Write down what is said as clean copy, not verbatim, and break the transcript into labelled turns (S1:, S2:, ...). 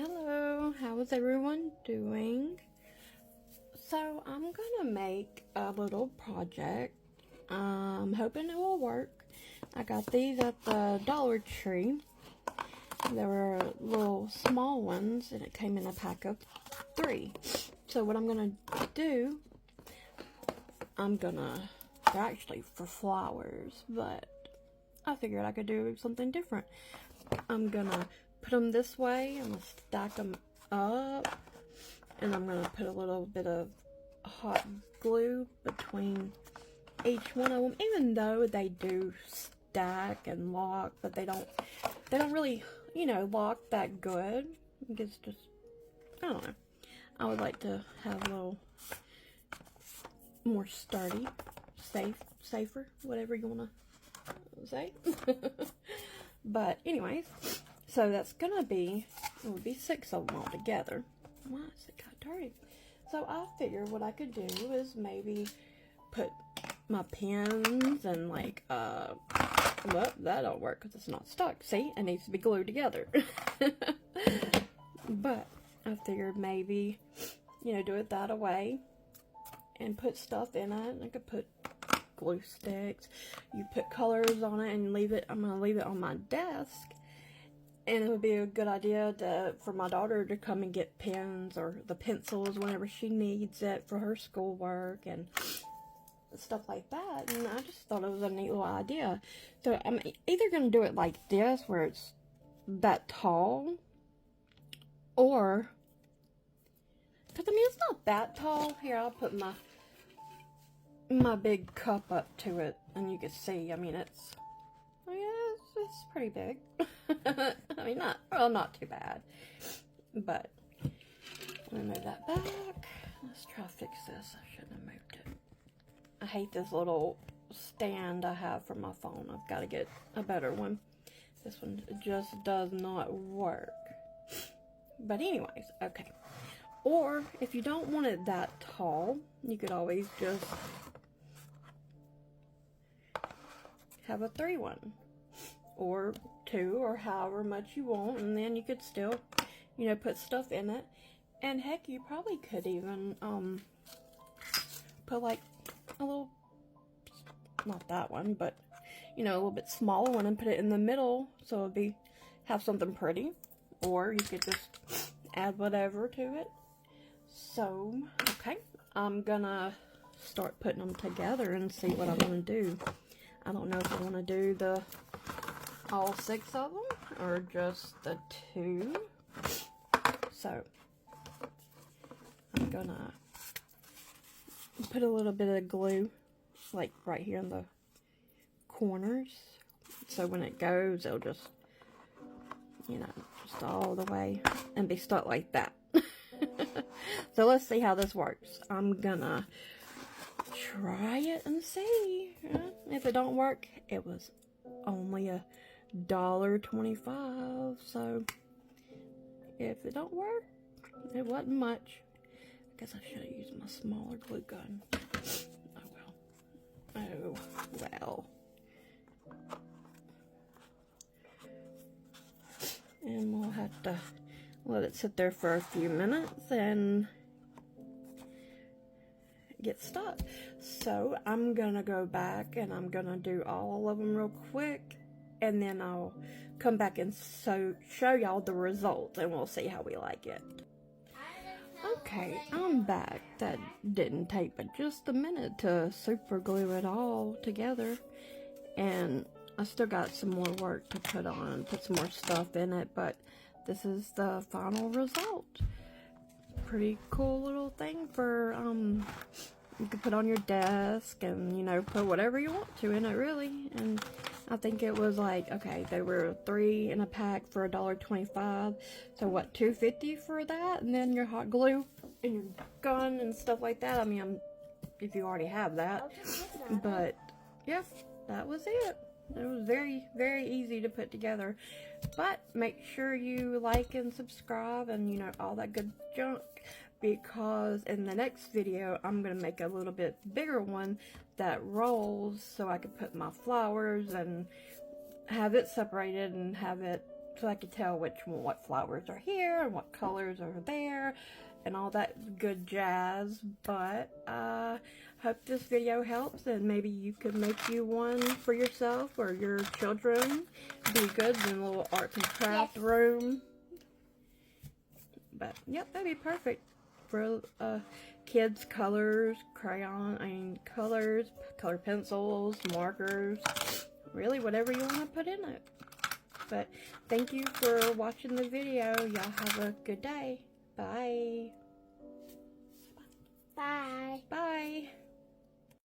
S1: Hello, how is everyone doing? So I'm gonna make a little project. I'm hoping it will work. I got these at the Dollar Tree. They were little small ones and it came in a pack of 3. So what I'm gonna do, they're actually for flowers, but I figured I could do something different. I'm gonna put them this way. I'm gonna stack them up, and I'm gonna put a little bit of hot glue between each one of them, even though they do stack and lock, but they don't really, lock that good. It's just, I don't know. I would like to have a little more sturdy, safer, whatever you want to say. But anyways, so that's gonna be, it would be 6 of them all together. Why is it got dirty? So I figured what I could do is maybe put my pins and like, well, that don't work because it's not stuck. See, it needs to be glued together. But I figured maybe, do it that way and put stuff in it. I could put glue sticks. You put colors on it and leave it. I'm gonna leave it on my desk, and it would be a good idea for my daughter to come and get pens or the pencils whenever she needs it for her schoolwork and stuff like that. And I just thought it was a neat little idea. So I'm either gonna do it like this, where it's that tall, or because it's not that tall. Here, I'll put my big cup up to it, and you can see, it's pretty big. Not too bad, but I'm gonna move that back. Let's try to fix this. I shouldn't have moved it. I hate this little stand I have for my phone. I've got to get a better one. This one just does not work. But anyways, okay. Or if you don't want it that tall, you could always just have a 3 one, or 2, or however much you want, and then you could still, put stuff in it. And heck, you probably could even put like a little, not that one, but a little bit smaller one, and put it in the middle, so it'd have something pretty. Or you could just add whatever to it. So, okay, I'm gonna start putting them together and see what I'm gonna do. I don't know if I want to do all 6 of them or just the 2. So I'm gonna put a little bit of glue like right here in the corners, so when it goes, it'll just, just all the way and be stuck like that. So let's see how this works. I'm gonna try it and see. If it don't work, it was only $1.25, so if it don't work, it wasn't much. I guess I should have used my smaller glue gun. Oh well. And we'll have to let it sit there for a few minutes and get stuck. So I'm gonna go back and I'm gonna do all of them real quick, and then I'll come back and show y'all the results, and we'll see how we like it. Okay, I'm back. That didn't take but just a minute to super glue it all together, and I still got some more work to put on, put some more stuff in it, but this is the final result. Pretty cool little thing for, you can put on your desk and, put whatever you want to in it, really. And I think it was like, okay, they were 3 in a pack for $1.25. So what, $2.50 for that? And then your hot glue and your gun and stuff like that. If you already have that. But, yeah, that was it. It was very, very easy to put together. But make sure you like and subscribe and, all that good junk. Because in the next video, I'm going to make a little bit bigger one that rolls, so I can put my flowers and have it separated and have it so I could tell what flowers are here and what colors are there and all that good jazz. But hope this video helps, and maybe you could make you one for yourself or your children. Be good in a little arts and craft room. But yep, that'd be perfect for kids. Colors, color pencils, markers, really whatever you want to put in it. But thank you for watching the video. Y'all have a good day. Bye.
S2: Bye.
S1: Bye.